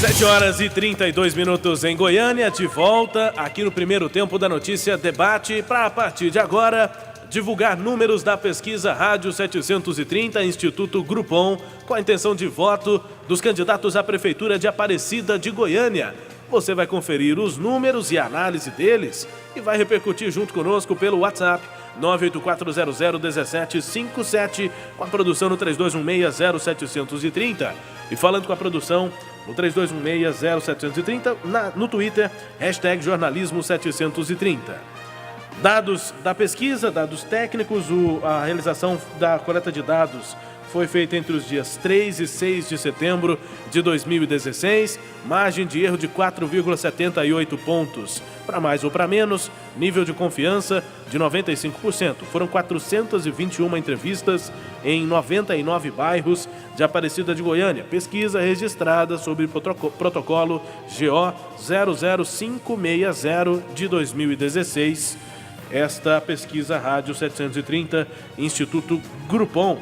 7h32 em Goiânia, de volta aqui no primeiro tempo da notícia debate, para a partir de agora divulgar números da pesquisa Rádio 730 Instituto Grupom com a intenção de voto dos candidatos à Prefeitura de Aparecida de Goiânia. Você vai conferir os números e a análise deles e vai repercutir junto conosco pelo WhatsApp 984001757 com a produção no 32160730 e falando com a produção no 32160730 no Twitter, #jornalismo730. Dados da pesquisa, dados técnicos, a realização da coleta de dados foi feita entre os dias 3 e 6 de setembro de 2016, margem de erro de 4,78 pontos. Para mais ou para menos, nível de confiança de 95%. Foram 421 entrevistas em 99 bairros de Aparecida de Goiânia. Pesquisa registrada sob protocolo GO 00560 de 2016. Esta pesquisa Rádio 730 Instituto Grupom,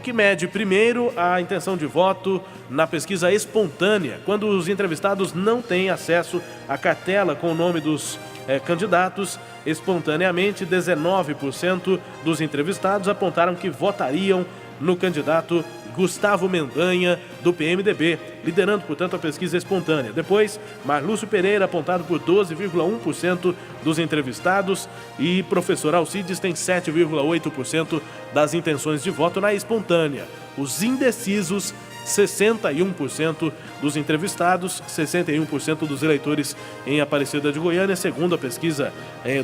que mede primeiro a intenção de voto na pesquisa espontânea, quando os entrevistados não têm acesso à cartela com o nome dos candidatos. Espontaneamente, 19% dos entrevistados apontaram que votariam no candidato Gustavo Mendanha, do PMDB, liderando, portanto, a pesquisa espontânea. Depois, Marlúcio Pereira, apontado por 12,1% dos entrevistados, e professor Alcides tem 7,8% das intenções de voto na espontânea. Os indecisos, 61% dos entrevistados, 61% dos eleitores em Aparecida de Goiânia, segundo a pesquisa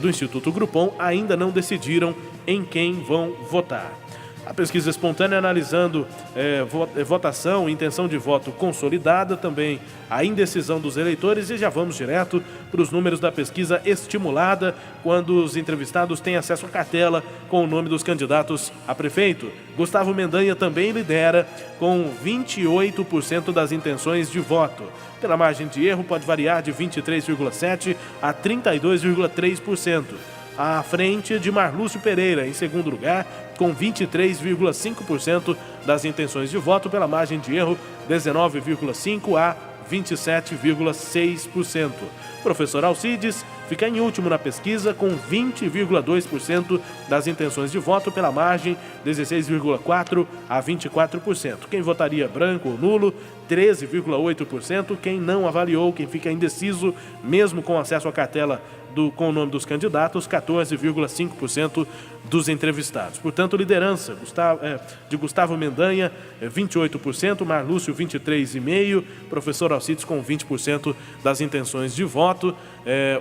do Instituto Grupom, ainda não decidiram em quem vão votar. A pesquisa espontânea analisando votação, intenção de voto consolidada, também a indecisão dos eleitores, e já vamos direto para os números da pesquisa estimulada, quando os entrevistados têm acesso à cartela com o nome dos candidatos a prefeito. Gustavo Mendanha também lidera com 28% das intenções de voto. Pela margem de erro pode variar de 23,7% a 32,3%. À frente de Marlúcio Pereira, em segundo lugar, com 23,5% das intenções de voto, pela margem de erro 19,5% a 27,6%. Professor Alcides fica em último na pesquisa, com 20,2% das intenções de voto, pela margem 16,4% a 24%. Quem votaria branco ou nulo, 13,8%. Quem não avaliou, quem fica indeciso, mesmo com acesso à cartela com o nome dos candidatos, 14,5% dos entrevistados. Portanto, liderança de Gustavo Mendanha, 28%, Marlúcio, 23,5%, professor Alcides com 20% das intenções de voto.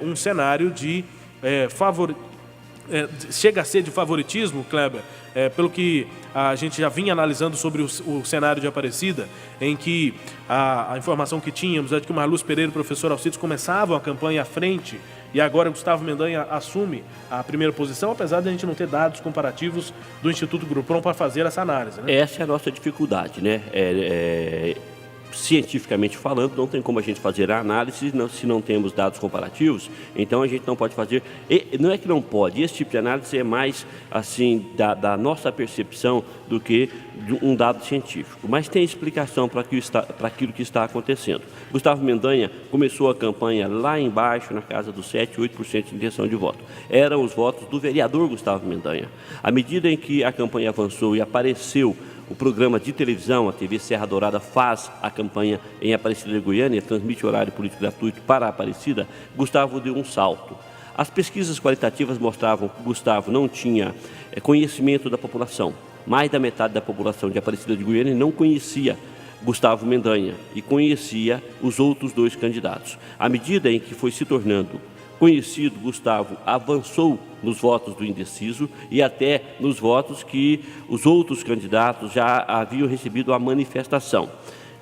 Um cenário de chega a ser de favoritismo, Kleber, pelo que a gente já vinha analisando sobre o cenário de Aparecida, em que a informação que tínhamos é de que o Marlúcio Pereira e o professor Alcides começavam a campanha à frente, e agora Gustavo Mendanha assume a primeira posição, apesar de a gente não ter dados comparativos do Instituto Grupom para fazer essa análise, né? Essa é a nossa dificuldade, né? Cientificamente falando, não tem como a gente fazer a análise se não temos dados comparativos, então a gente não pode fazer, não é que não pode, esse tipo de análise é mais assim da nossa percepção do que de um dado científico, mas tem explicação para aquilo que está acontecendo. Gustavo Mendanha começou a campanha lá embaixo, na casa dos 7, 8% de intenção de voto. Eram os votos do vereador Gustavo Mendanha. À medida em que a campanha avançou e apareceu o programa de televisão, a TV Serra Dourada faz a campanha em Aparecida de Goiânia, transmite horário político gratuito para a Aparecida, Gustavo deu um salto. As pesquisas qualitativas mostravam que Gustavo não tinha conhecimento da população. Mais da metade da população de Aparecida de Goiânia não conhecia Gustavo Mendanha e conhecia os outros dois candidatos. À medida em que foi se tornando conhecido, Gustavo avançou nos votos do indeciso e até nos votos que os outros candidatos já haviam recebido a manifestação.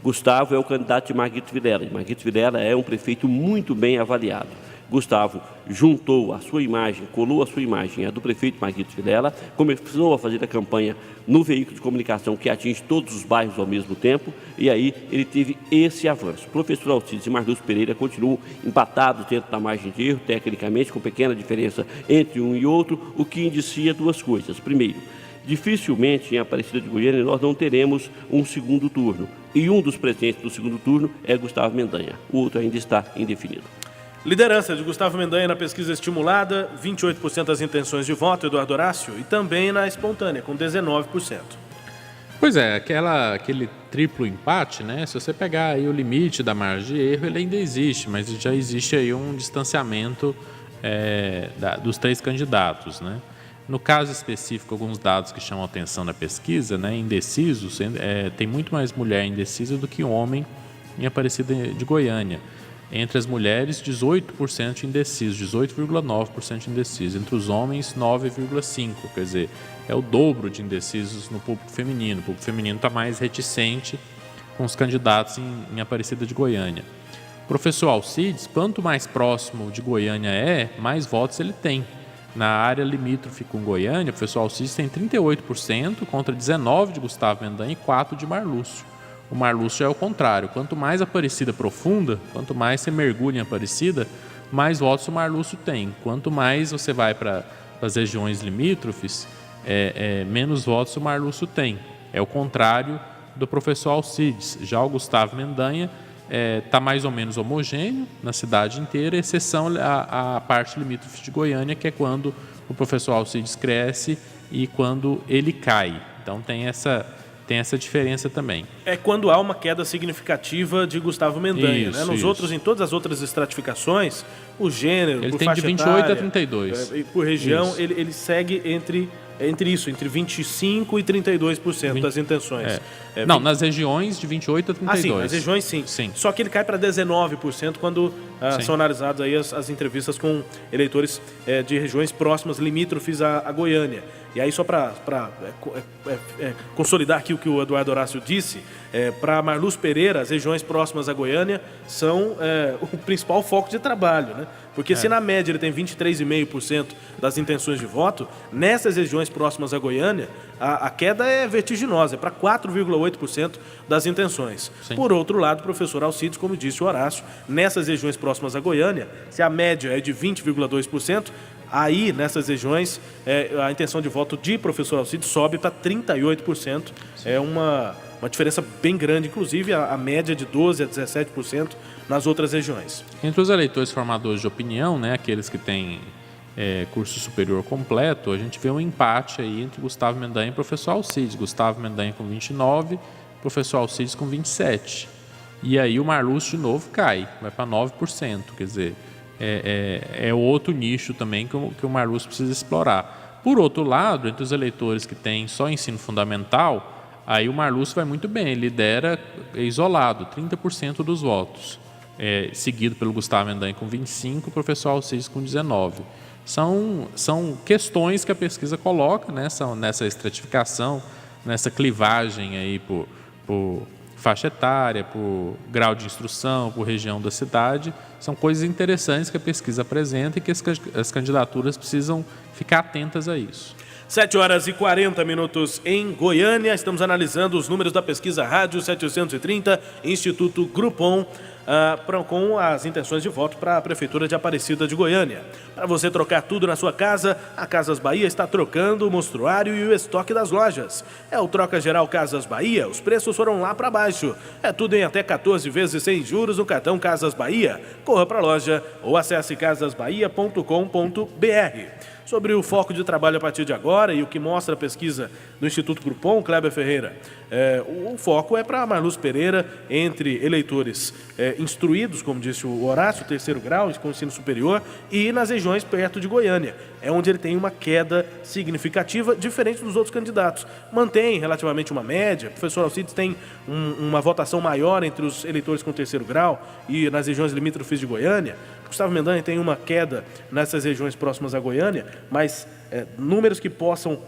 Gustavo é o candidato de Marguito Vilela, e Marguito Vilela é um prefeito muito bem avaliado. Gustavo juntou a sua imagem, colou a sua imagem, a do prefeito Marguito Vilela, começou a fazer a campanha no veículo de comunicação que atinge todos os bairros ao mesmo tempo, e aí ele teve esse avanço. O professor Alcides e Marlúcio Pereira continuam empatados dentro da margem de erro, tecnicamente, com pequena diferença entre um e outro, o que indicia duas coisas. Primeiro, dificilmente em Aparecida de Goiânia nós não teremos um segundo turno. e um dos presidentes do segundo turno é Gustavo Mendanha. O outro ainda está indefinido. Liderança de Gustavo Mendanha na pesquisa estimulada, 28% das intenções de voto, Eduardo Horácio, e também na espontânea, com 19%. Pois é, aquele triplo empate, né? Se você pegar aí o limite da margem de erro, ele ainda existe, mas já existe aí um distanciamento dos 3 candidatos, né? No caso específico, alguns dados que chamam a atenção da pesquisa, né? Indecisos, tem muito mais mulher indecisa do que homem em Aparecida de Goiânia. Entre as mulheres, 18% indecisos, 18,9% indecisos. Entre os homens, 9,5%. Quer dizer, é o dobro de indecisos no público feminino. O público feminino está mais reticente com os candidatos em Aparecida de Goiânia. O professor Alcides, quanto mais próximo de Goiânia mais votos ele tem. Na área limítrofe com Goiânia, o professor Alcides tem 38% contra 19% de Gustavo Mendanha e 4% de Marlúcio. O Marlúcio é o contrário. Quanto mais Aparecida profunda, quanto mais você mergulha em Aparecida, mais votos o Marlúcio tem. Quanto mais você vai para as regiões limítrofes, menos votos o Marlúcio tem. É o contrário do professor Alcides. Já o Gustavo Mendanha está mais ou menos homogêneo na cidade inteira, exceção a parte limítrofe de Goiânia, que é quando o professor Alcides cresce e quando ele cai. Então tem essa diferença também. É quando há uma queda significativa de Gustavo Mendanha, né? Em todas as outras estratificações, o gênero, ele por tem faixa de 28 etária, a 32. Por região, ele segue entre 25% e 32% das intenções. Nas regiões de 28 a 32. Sim, nas regiões sim. Só que ele cai para 19% quando são analisadas aí as entrevistas com eleitores de regiões próximas, limítrofes a Goiânia. E aí, só para consolidar aqui o que o Eduardo Horácio disse, para Marlúcio Pereira, as regiões próximas a Goiânia são o principal foco de trabalho, né? Porque se na média ele tem 23,5% das intenções de voto, nessas regiões próximas a Goiânia, a queda é vertiginosa, é para 4,8% das intenções. Sim. Por outro lado, o professor Alcides, como disse o Horácio, nessas regiões próximas a Goiânia, se a média é de 20,2%, aí, nessas regiões, a intenção de voto de professor Alcides sobe para 38%. Sim. É uma diferença bem grande, inclusive a média de 12% a 17% nas outras regiões. Entre os eleitores formadores de opinião, né, aqueles que têm curso superior completo, a gente vê um empate aí entre Gustavo Mendanha e professor Alcides. Gustavo Mendanha com 29%, professor Alcides com 27%. E aí o Marlúcio, de novo, cai, vai para 9%. Quer dizer, é outro nicho também que o Marlúcio precisa explorar. Por outro lado, entre os eleitores que têm só ensino fundamental, aí o Marlúcio vai muito bem, ele lidera isolado, 30% dos votos, seguido pelo Gustavo Mendanha com 25%, o professor Alcides com 19%. São questões que a pesquisa coloca, né, nessa estratificação, nessa clivagem aí por faixa etária, por grau de instrução, por região da cidade. São coisas interessantes que a pesquisa apresenta e que as candidaturas precisam ficar atentas a isso. 7h40 em Goiânia. Estamos analisando os números da pesquisa Rádio 730, Instituto Groupon, com as intenções de voto para a Prefeitura de Aparecida de Goiânia. Para você trocar tudo na sua casa, a Casas Bahia está trocando o mostruário e o estoque das lojas. É o Troca Geral Casas Bahia, os preços foram lá para baixo. É tudo em até 14 vezes sem juros no cartão Casas Bahia. Corra para a loja ou acesse casasbahia.com.br. Sobre o foco de trabalho a partir de agora e o que mostra a pesquisa do Instituto Groupon, Kleber Ferreira, o foco é para Marlúcio Pereira, entre eleitores instruídos, como disse o Horácio, terceiro grau, com ensino superior, e nas regiões perto de Goiânia. É onde ele tem uma queda significativa, diferente dos outros candidatos. Mantém relativamente uma média. O professor Alcides tem uma votação maior entre os eleitores com terceiro grau e nas regiões limítrofes de Goiânia. Gustavo Mendanha tem uma queda nessas regiões próximas a Goiânia, mas números que possam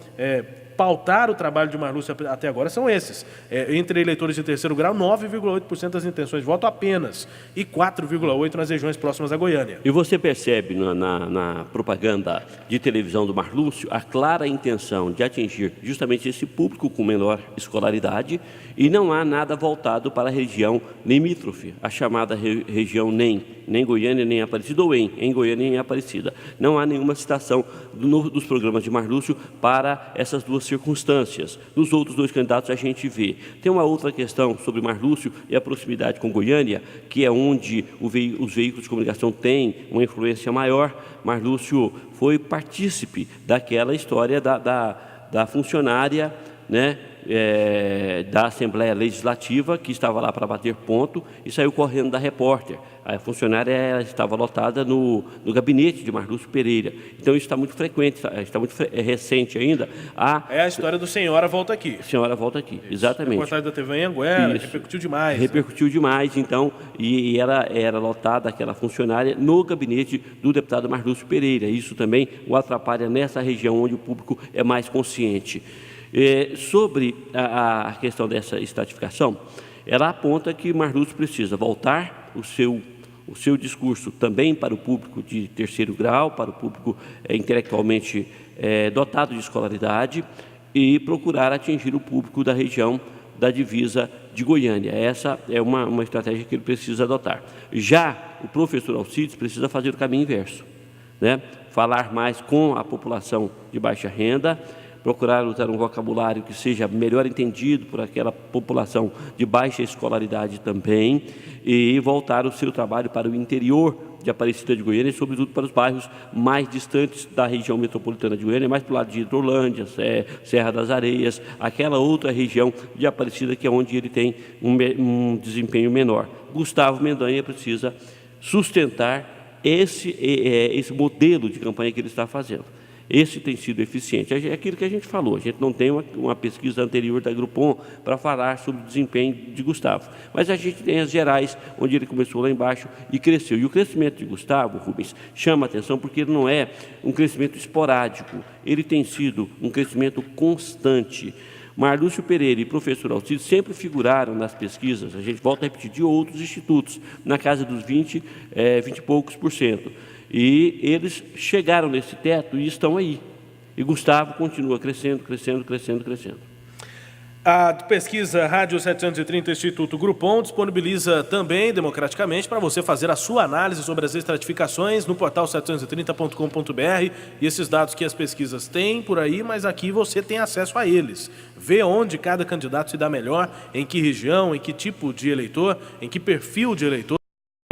pautar o trabalho de Marlúcio até agora são esses. Entre eleitores de terceiro grau, 9,8% das intenções de voto apenas e 4,8% nas regiões próximas a Goiânia. E você percebe na propaganda de televisão do Marlúcio a clara intenção de atingir justamente esse público com menor escolaridade, e não há nada voltado para a região limítrofe, a chamada região nem Goiânia nem Aparecida, ou em Goiânia nem Aparecida. Não há nenhuma citação dos programas de Marlúcio para essas duas circunstâncias. Nos outros dois candidatos a gente vê. Tem uma outra questão sobre Marlúcio e a proximidade com Goiânia, que é onde os veículos de comunicação têm uma influência maior. Marlúcio foi partícipe daquela história da funcionária, né, da Assembleia Legislativa, que estava lá para bater ponto e saiu correndo da repórter. A funcionária estava lotada no gabinete de Marlúcio Pereira. Então, isso está muito frequente, está muito recente ainda. É a história do Senhora Volta Aqui. Senhora Volta Aqui, isso. Exatamente. A reportagem da TV Anhanguera, repercutiu demais. Repercutiu demais, então, e ela era lotada, aquela funcionária, no gabinete do deputado Marlúcio Pereira. Isso também o atrapalha nessa região onde o público é mais consciente. Sobre a questão dessa estratificação, ela aponta que Marlúcio precisa voltar o seu discurso também para o público de terceiro grau, para o público intelectualmente dotado de escolaridade e procurar atingir o público da região da divisa de Goiânia. Essa é uma estratégia que ele precisa adotar. Já o professor Alcides precisa fazer o caminho inverso, né? Falar mais com a população de baixa renda, procurar usar um vocabulário que seja melhor entendido por aquela população de baixa escolaridade também, e voltar o seu trabalho para o interior de Aparecida de Goiânia, e sobretudo para os bairros mais distantes da região metropolitana de Goiânia, mais para o lado de Hidrolândia, Serra das Areias, aquela outra região de Aparecida que é onde ele tem um desempenho menor. Gustavo Mendanha precisa sustentar esse modelo de campanha que ele está fazendo. Esse tem sido eficiente. É aquilo que a gente falou, a gente não tem uma pesquisa anterior da Grupom para falar sobre o desempenho de Gustavo. Mas a gente tem as gerais, onde ele começou lá embaixo e cresceu. E o crescimento de Gustavo, Rubens, chama a atenção porque ele não é um crescimento esporádico, ele tem sido um crescimento constante. Marlúcio Pereira e professor Alcides sempre figuraram nas pesquisas, a gente volta a repetir, de outros institutos, na casa dos 20 e poucos %. E eles chegaram nesse teto e estão aí. E Gustavo continua crescendo, crescendo, crescendo, crescendo. A pesquisa Rádio 730 Instituto Grupom disponibiliza também, democraticamente, para você fazer a sua análise sobre as estratificações no portal 730.com.br. E esses dados que as pesquisas têm por aí, mas aqui você tem acesso a eles. Vê onde cada candidato se dá melhor, em que região, em que tipo de eleitor, em que perfil de eleitor.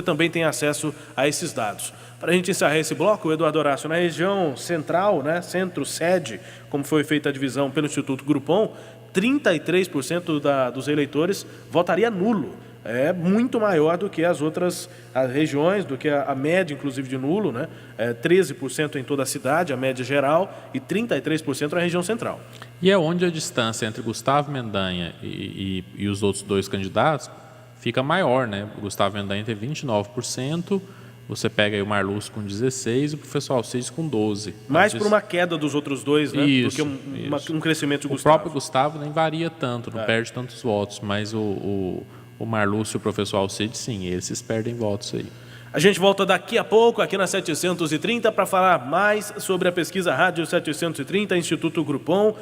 Você também tem acesso a esses dados. Para a gente encerrar esse bloco, o Eduardo Horácio, na região central, né, centro-sede, como foi feita a divisão pelo Instituto Grupom, 33% dos eleitores votaria nulo. É muito maior do que as outras regiões, do que a média, inclusive, de nulo, né? 13% em toda a cidade, a média geral, e 33% na região central. E é onde a distância entre Gustavo Mendanha e os outros dois candidatos fica maior, né? O Gustavo Mendanha tem 29%, você pega aí o Marlúcio com 16% e o professor Alcides com 12%. Mais por uma queda dos outros dois, né? Isso, do que um crescimento do Gustavo. O próprio Gustavo nem varia tanto, não perde tantos votos, mas o Marlúcio e o professor Alcides, sim, esses perdem votos aí. A gente volta daqui a pouco, aqui na 730, para falar mais sobre a pesquisa Rádio 730, Instituto Grupom,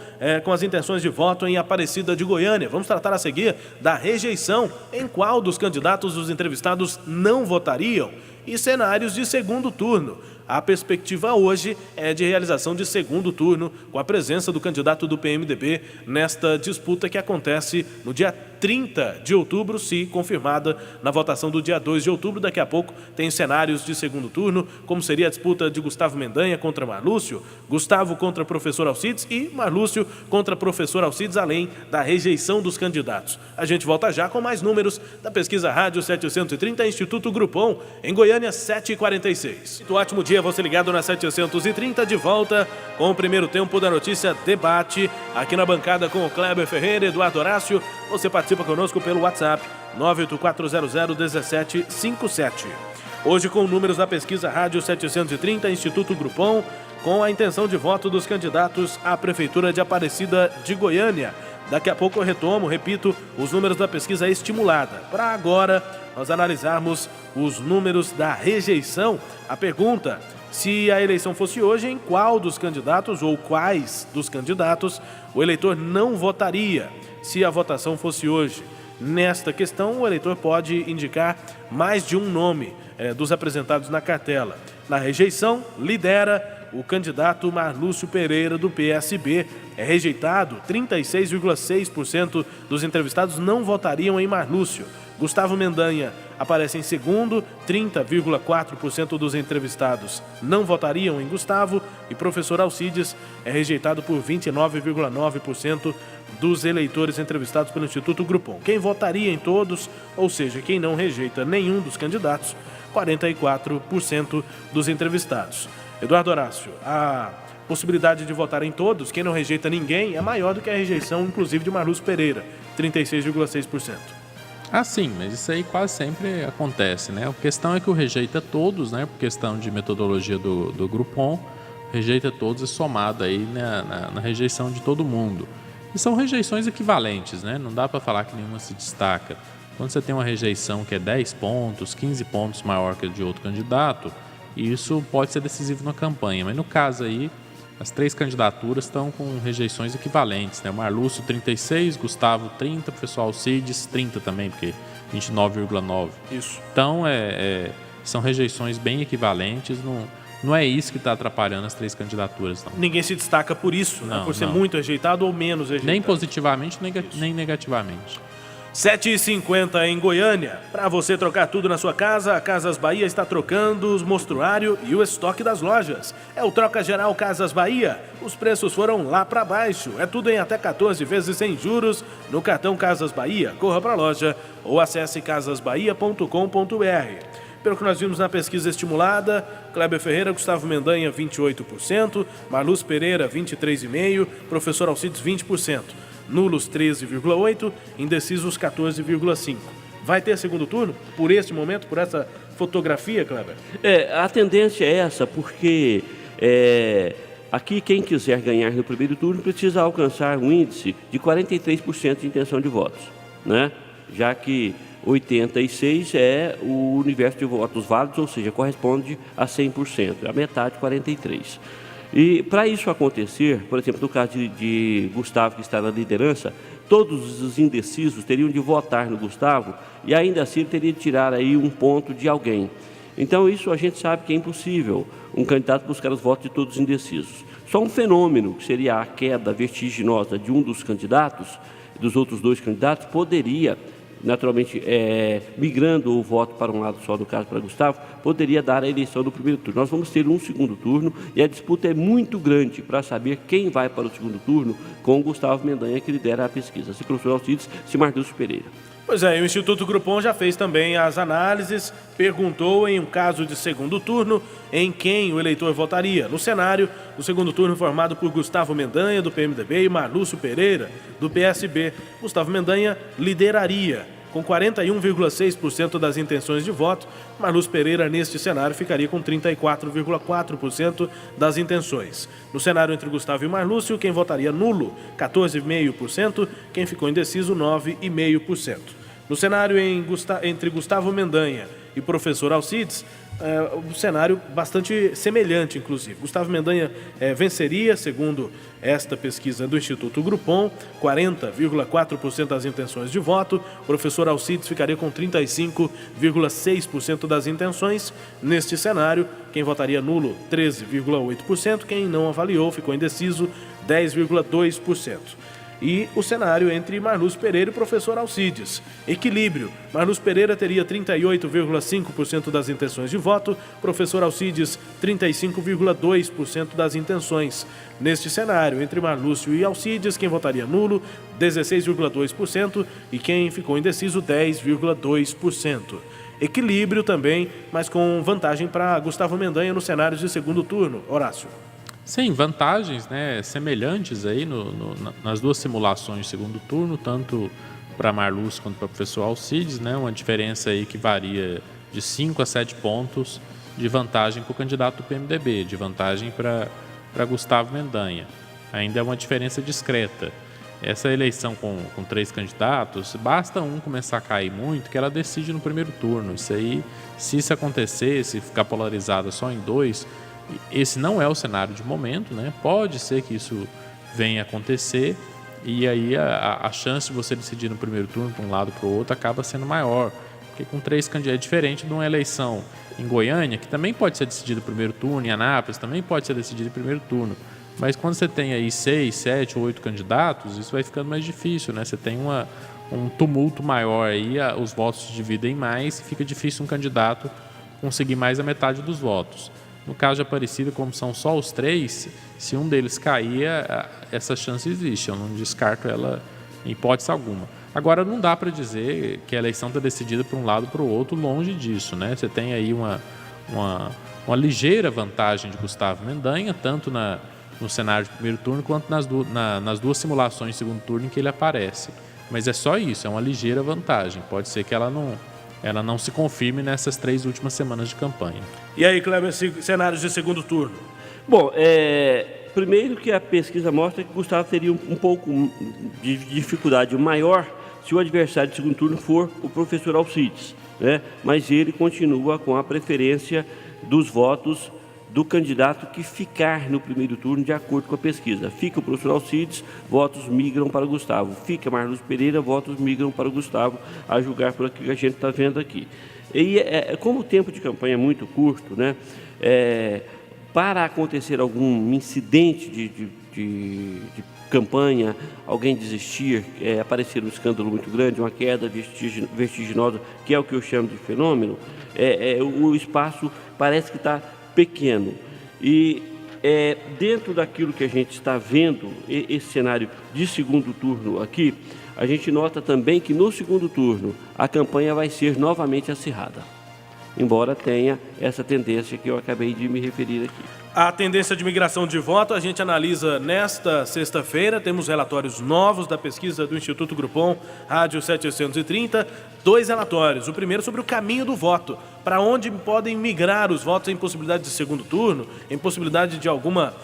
com as intenções de voto em Aparecida de Goiânia. Vamos tratar a seguir da rejeição, em qual dos candidatos os entrevistados não votariam, e cenários de segundo turno. A perspectiva hoje é de realização de segundo turno, com a presença do candidato do PMDB nesta disputa que acontece no dia 30 de outubro, se confirmada na votação do dia 2 de outubro. Daqui a pouco tem cenários de segundo turno, como seria a disputa de Gustavo Mendanha contra Marlúcio, Gustavo contra professor Alcides e Marlúcio contra professor Alcides, além da rejeição dos candidatos. A gente volta já com mais números da pesquisa Rádio 730, Instituto Grupom, em Goiânia, 7h46. Um ótimo dia, você ligado na 730, de volta com o primeiro tempo da notícia Debate, aqui na bancada com o Kleber Ferreira e Eduardo Horácio. Você participa conosco pelo WhatsApp 984001757. Hoje com números da pesquisa Rádio 730, Instituto Grupom, com a intenção de voto dos candidatos à Prefeitura de Aparecida de Goiânia. Daqui a pouco eu repito, os números da pesquisa estimulada. Para agora, nós analisarmos os números da rejeição. A pergunta: se a eleição fosse hoje, em qual dos candidatos ou quais dos candidatos o eleitor não votaria? Se a votação fosse hoje. Nesta questão, o eleitor pode indicar mais de um nome dos apresentados na cartela. Na rejeição, lidera o candidato Marlúcio Pereira, do PSB. É rejeitado, 36,6% dos entrevistados não votariam em Marlúcio. Gustavo Mendanha aparece em segundo, 30,4% dos entrevistados não votariam em Gustavo, e professor Alcides é rejeitado por 29,9% dos eleitores entrevistados pelo Instituto Groupon. Quem votaria em todos, ou seja, quem não rejeita nenhum dos candidatos, 44% dos entrevistados. Eduardo Horácio, a possibilidade de votar em todos, quem não rejeita ninguém, é maior do que a rejeição, inclusive, de Marlúcio Pereira, 36,6%. Ah, sim, mas isso aí quase sempre acontece, né? A questão é que o rejeita todos, né? Por questão de metodologia do Groupon, rejeita todos e somado aí na rejeição de todo mundo. E são rejeições equivalentes, né? Não dá para falar que nenhuma se destaca. Quando você tem uma rejeição que é 10 pontos, 15 pontos maior que a de outro candidato, isso pode ser decisivo na campanha. Mas no caso aí, as três candidaturas estão com rejeições equivalentes, né? O Marlúcio 36, Gustavo 30, o professor Alcides 30 também, porque 29,9. Isso. Então, são rejeições bem equivalentes, não é isso que está atrapalhando as três candidaturas, não. Ninguém se destaca por isso, né? Por ser muito rejeitado ou menos rejeitado. Nem positivamente, nem negativamente. 7h50 em Goiânia. Para você trocar tudo na sua casa, a Casas Bahia está trocando o mostruário e o estoque das lojas. É o Troca Geral Casas Bahia. Os preços foram lá para baixo. É tudo em até 14 vezes sem juros no cartão Casas Bahia. Corra para a loja ou acesse casasbahia.com.br. Pelo que nós vimos na pesquisa estimulada, Kleber Ferreira, Gustavo Mendanha, 28%, Marlúcio Pereira, 23,5%, professor Alcides, 20%. Nulos 13,8%, indecisos 14,5%. Vai ter segundo turno por este momento, por essa fotografia, Kleber? A tendência é essa, porque aqui quem quiser ganhar no primeiro turno precisa alcançar um índice de 43% de intenção de votos, né? Já que 86% é o universo de votos válidos, ou seja, corresponde a 100%, a metade 43%. E para isso acontecer, por exemplo, no caso de Gustavo, que está na liderança, todos os indecisos teriam de votar no Gustavo e ainda assim ele teria de tirar aí um ponto de alguém. Então isso a gente sabe que é impossível, um candidato buscar os votos de todos os indecisos. Só um fenômeno, que seria a queda vertiginosa de um dos candidatos, dos outros dois candidatos, poderia, naturalmente, migrando o voto para um lado só, no caso para Gustavo, poderia dar a eleição no primeiro turno. Nós vamos ter um segundo turno e a disputa é muito grande para saber quem vai para o segundo turno com o Gustavo Mendanha, que lidera a pesquisa. Se professor Alcides, se Marlúcio Pereira. Pois é, e o Instituto Groupon já fez também as análises, perguntou em um caso de segundo turno em quem o eleitor votaria. No cenário, o segundo turno formado por Gustavo Mendanha, do PMDB, e Marlúcio Pereira, do PSB. Gustavo Mendanha lideraria, com 41,6% das intenções de voto. Marlúcio Pereira, neste cenário, ficaria com 34,4% das intenções. No cenário entre Gustavo e Marlúcio, quem votaria nulo, 14,5%, quem ficou indeciso, 9,5%. No cenário entre Gustavo Mendanha e professor Alcides, um cenário bastante semelhante, inclusive. Gustavo Mendanha venceria, segundo esta pesquisa do Instituto Groupon, 40,4% das intenções de voto. O professor Alcides ficaria com 35,6% das intenções. Neste cenário, quem votaria nulo, 13,8%. Quem não avaliou, ficou indeciso, 10,2%. E o cenário entre Marlúcio Pereira e professor Alcides. Equilíbrio. Marlúcio Pereira teria 38,5% das intenções de voto, professor Alcides 35,2% das intenções. Neste cenário, entre Marlúcio e Alcides, quem votaria nulo, 16,2%, e quem ficou indeciso, 10,2%. Equilíbrio também, mas com vantagem para Gustavo Mendanha no cenário de segundo turno. Horácio. Sim, vantagens, né, semelhantes aí nas duas simulações de segundo turno, tanto para Marlúcio quanto para o professor Alcides, né, uma diferença aí que varia de 5 a 7 pontos de vantagem para o candidato do PMDB, de vantagem para Gustavo Mendanha. Ainda é uma diferença discreta. Essa eleição com três candidatos, basta um começar a cair muito que ela decide no primeiro turno. Isso aí, se isso acontecer, se ficar polarizada só em dois, esse não é o cenário de momento, né? Pode ser que isso venha a acontecer e aí a chance de você decidir no primeiro turno para um lado para o outro acaba sendo maior. Porque com 3 candidatos é diferente de uma eleição em Goiânia, que também pode ser decidida no primeiro turno, em Anápolis também pode ser decidida no primeiro turno. Mas quando você tem aí 6, 7 ou 8 candidatos, isso vai ficando mais difícil, né? Você tem um tumulto maior aí, os votos se dividem mais e fica difícil um candidato conseguir mais da metade dos votos. No caso de Aparecida, como são só os 3, se um deles cair, essa chance existe. Eu não descarto ela em hipótese alguma. Agora, não dá para dizer que a eleição está decidida para um lado ou para o outro, longe disso, né? Você tem aí uma ligeira vantagem de Gustavo Mendanha, tanto no cenário de primeiro turno quanto nas duas simulações de segundo turno em que ele aparece. Mas é só isso, é uma ligeira vantagem. Pode ser que ela não se confirme nessas 3 últimas semanas de campanha. E aí, Kleber, cenários de segundo turno? Bom, primeiro que a pesquisa mostra que Gustavo teria um pouco de dificuldade maior se o adversário de segundo turno for o professor Alcides, né? Mas ele continua com a preferência dos votos do candidato que ficar no primeiro turno, de acordo com a pesquisa. Fica o professor Alcides, votos migram para o Gustavo. Fica Marluz Pereira, votos migram para o Gustavo, a julgar por aquilo que a gente está vendo aqui. E como o tempo de campanha é muito curto, né? Para acontecer algum incidente de campanha, alguém desistir, aparecer um escândalo muito grande, uma queda vertiginosa, que é o que eu chamo de fenômeno, o espaço parece que está pequeno. E dentro daquilo que a gente está vendo, esse cenário de segundo turno aqui, a gente nota também que no segundo turno a campanha vai ser novamente acirrada, embora tenha essa tendência que eu acabei de me referir aqui. A tendência de migração de voto a gente analisa nesta sexta-feira. Temos relatórios novos da pesquisa do Instituto Groupon, Rádio 730. 2 relatórios. O primeiro sobre o caminho do voto. Para onde podem migrar os votos em possibilidade de segundo turno, em possibilidade de alguma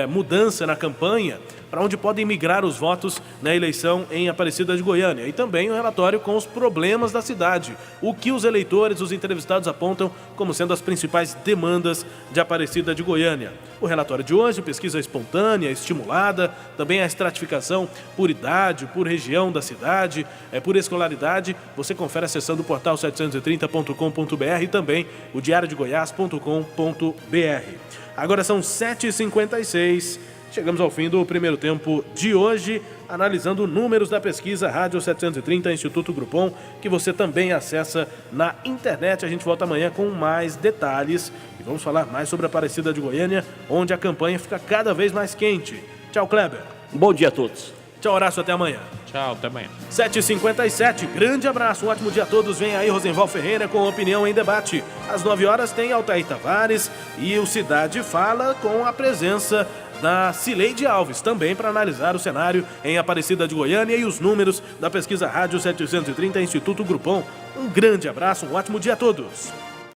mudança na campanha. Para onde podem migrar os votos na eleição em Aparecida de Goiânia. E também um relatório com os problemas da cidade. O que os eleitores, os entrevistados apontam como sendo as principais demandas de Aparecida de Goiânia. O relatório de hoje, pesquisa espontânea, estimulada, também a estratificação por idade, por região da cidade, por escolaridade. Você confere acessando o portal 730.com.br e também o diariodegoias.com.br. Agora são 7h56. Chegamos ao fim do primeiro tempo de hoje, analisando números da pesquisa Rádio 730 Instituto Groupon, que você também acessa na internet. A gente volta amanhã com mais detalhes e vamos falar mais sobre a Aparecida de Goiânia, onde a campanha fica cada vez mais quente. Tchau, Kleber. Bom dia a todos. Tchau, Horácio, até amanhã. Tchau, até amanhã. 7h57, grande abraço, um ótimo dia a todos. Vem aí Rosenval Ferreira com Opinião em Debate. Às 9 horas tem Altair Tavares e o Cidade Fala com a presença da Cileide Alves, também para analisar o cenário em Aparecida de Goiânia e os números da pesquisa Rádio 730 Instituto Groupon. Um grande abraço, um ótimo dia a todos.